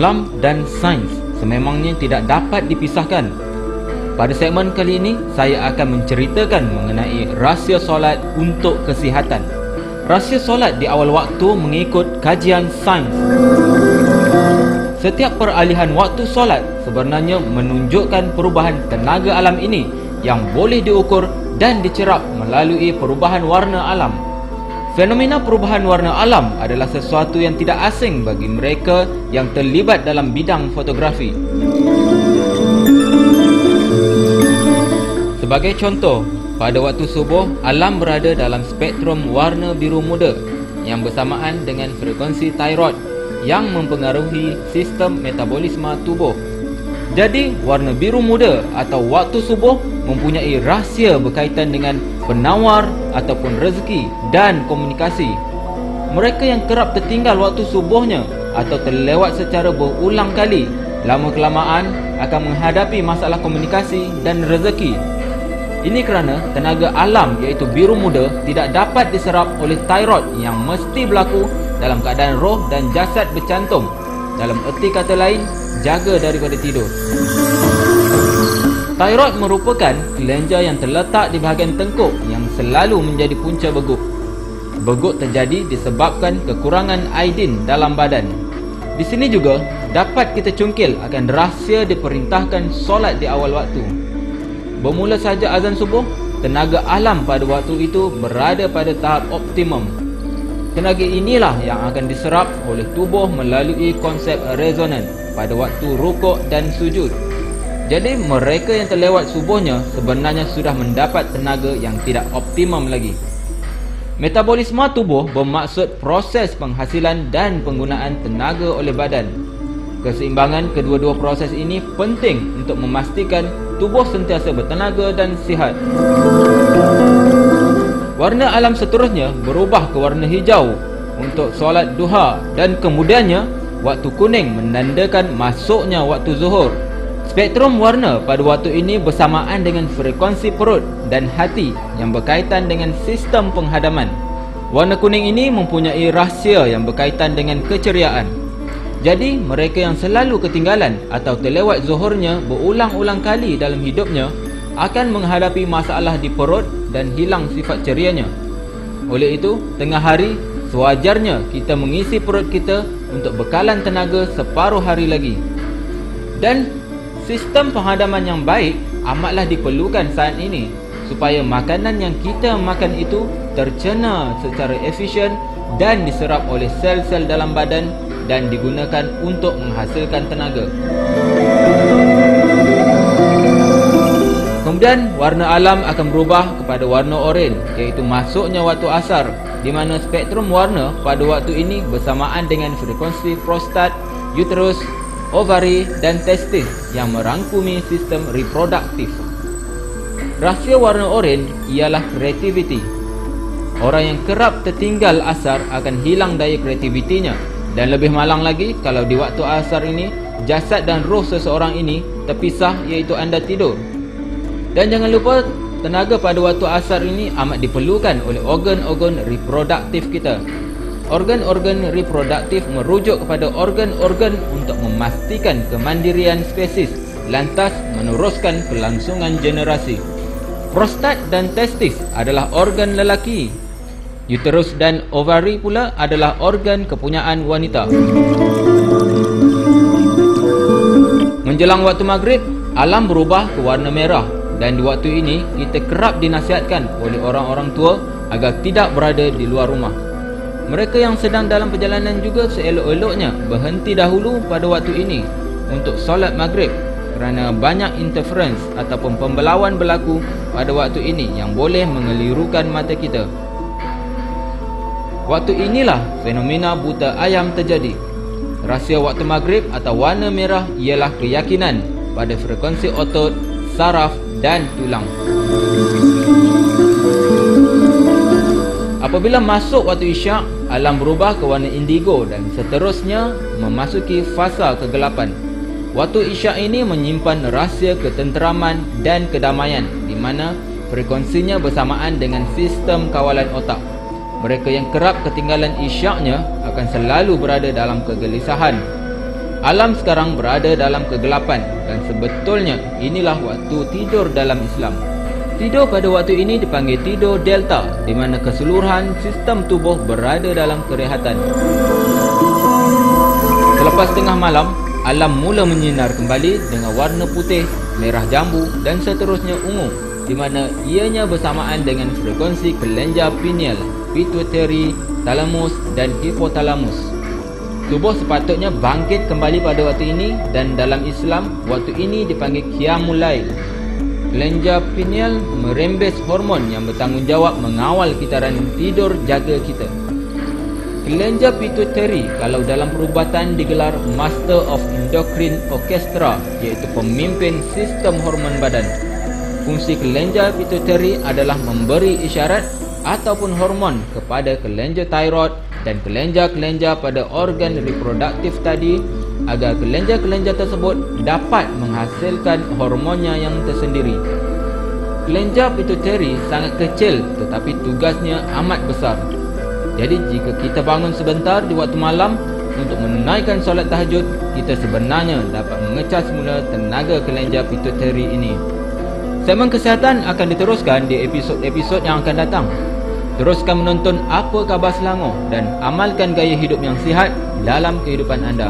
Islam dan sains sememangnya tidak dapat dipisahkan. Pada segmen kali ini, saya akan menceritakan mengenai rahsia solat untuk kesihatan. Rahsia solat di awal waktu mengikut kajian sains. Setiap peralihan waktu solat sebenarnya menunjukkan perubahan tenaga alam ini yang boleh diukur dan dicerap melalui perubahan warna alam. Fenomena perubahan warna alam adalah sesuatu yang tidak asing bagi mereka yang terlibat dalam bidang fotografi. Sebagai contoh, pada waktu subuh, alam berada dalam spektrum warna biru muda yang bersamaan dengan frekuensi thyroid yang mempengaruhi sistem metabolisme tubuh. Jadi, warna biru muda atau waktu subuh mempunyai rahsia berkaitan dengan penawar ataupun rezeki dan komunikasi. Mereka yang kerap tertinggal waktu subuhnya atau terlewat secara berulang kali, lama-kelamaan akan menghadapi masalah komunikasi dan rezeki. Ini kerana tenaga alam iaitu biru muda tidak dapat diserap oleh thyroid yang mesti berlaku dalam keadaan roh dan jasad bercantum. Dalam erti kata lain, jaga daripada tidur. Thyroid merupakan kelenjar yang terletak di bahagian tengkuk yang selalu menjadi punca beguk. Beguk terjadi disebabkan kekurangan iodin dalam badan. Di sini juga dapat kita cungkil akan rahsia diperintahkan solat di awal waktu. Bermula saja azan subuh, tenaga alam pada waktu itu berada pada tahap optimum. Tenaga inilah yang akan diserap oleh tubuh melalui konsep resonan pada waktu rukuk dan sujud. Jadi mereka yang terlewat subuhnya sebenarnya sudah mendapat tenaga yang tidak optimum lagi. Metabolisme tubuh bermaksud proses penghasilan dan penggunaan tenaga oleh badan. Keseimbangan kedua-dua proses ini penting untuk memastikan tubuh sentiasa bertenaga dan sihat. Warna alam seterusnya berubah ke warna hijau untuk solat duha dan kemudiannya waktu kuning menandakan masuknya waktu zuhur. Spektrum warna pada waktu ini bersamaan dengan frekuensi perut dan hati yang berkaitan dengan sistem penghadaman. Warna kuning ini mempunyai rahsia yang berkaitan dengan keceriaan. Jadi, mereka yang selalu ketinggalan atau terlewat zuhurnya berulang-ulang kali dalam hidupnya akan menghadapi masalah di perut dan hilang sifat cerianya. Oleh itu, tengah hari, sewajarnya kita mengisi perut kita untuk bekalan tenaga separuh hari lagi. Dan sistem penghadaman yang baik amatlah diperlukan saat ini supaya makanan yang kita makan itu tercerna secara efisien dan diserap oleh sel-sel dalam badan dan digunakan untuk menghasilkan tenaga. Kemudian warna alam akan berubah kepada warna oranye, iaitu masuknya waktu asar, di mana spektrum warna pada waktu ini bersamaan dengan frekuensi prostat, uterus, ovari dan testis yang merangkumi sistem reproduktif. Rahsia warna oranye ialah kreativiti. Orang yang kerap tertinggal asar akan hilang daya kreativitinya. Dan lebih malang lagi kalau di waktu asar ini jasad dan roh seseorang ini terpisah, iaitu anda tidur. Dan jangan lupa tenaga pada waktu asar ini amat diperlukan oleh organ-organ reproduktif kita. Organ-organ reproduktif merujuk kepada organ-organ untuk memastikan kemandirian spesies, lantas meneruskan kelangsungan generasi. Prostat dan testis adalah organ lelaki. Uterus dan ovari pula adalah organ kepunyaan wanita. Menjelang waktu maghrib, alam berubah ke warna merah dan di waktu ini kita kerap dinasihatkan oleh orang-orang tua agar tidak berada di luar rumah. Mereka yang sedang dalam perjalanan juga seelok-eloknya berhenti dahulu pada waktu ini untuk solat maghrib kerana banyak interference ataupun pembelauan berlaku pada waktu ini yang boleh mengelirukan mata kita. Waktu inilah fenomena buta ayam terjadi. Rahsia waktu maghrib atau warna merah ialah keyakinan pada frekuensi otot, saraf dan tulang. Apabila masuk waktu isyak, alam berubah ke warna indigo dan seterusnya memasuki fasa kegelapan. Waktu isyak ini menyimpan rahsia ketenteraman dan kedamaian di mana frekuensinya bersamaan dengan sistem kawalan otak. Mereka yang kerap ketinggalan isyaknya akan selalu berada dalam kegelisahan. Alam sekarang berada dalam kegelapan dan sebetulnya inilah waktu tidur dalam Islam. Tidur pada waktu ini dipanggil tidur delta, di mana keseluruhan sistem tubuh berada dalam kerehatan. Selepas tengah malam, alam mula menyinar kembali dengan warna putih, merah jambu dan seterusnya ungu, di mana ianya bersamaan dengan frekuensi kelenjar pineal, pituitary, thalamus dan hipotalamus. Tubuh sepatutnya bangkit kembali pada waktu ini dan dalam Islam, waktu ini dipanggil qiyamul lail. Kelenjar pineal merembes hormon yang bertanggungjawab mengawal kitaran tidur jaga kita. Kelenjar pituitary kalau dalam perubatan digelar Master of Endocrine Orchestra, iaitu pemimpin sistem hormon badan. Fungsi kelenjar pituitary adalah memberi isyarat ataupun hormon kepada kelenjar thyroid dan kelenjar-kelenjar pada organ reproduktif tadi agar kelenjar-kelenjar tersebut dapat menghasilkan hormonnya yang tersendiri. Kelenjar pituitary sangat kecil tetapi tugasnya amat besar. Jadi jika kita bangun sebentar di waktu malam untuk menunaikan solat tahajud, kita sebenarnya dapat mengecas semula tenaga kelenjar pituitary ini. Segmen kesihatan akan diteruskan di episod-episod yang akan datang. Teruskan menonton Apa Khabar Selangor dan amalkan gaya hidup yang sihat dalam kehidupan anda.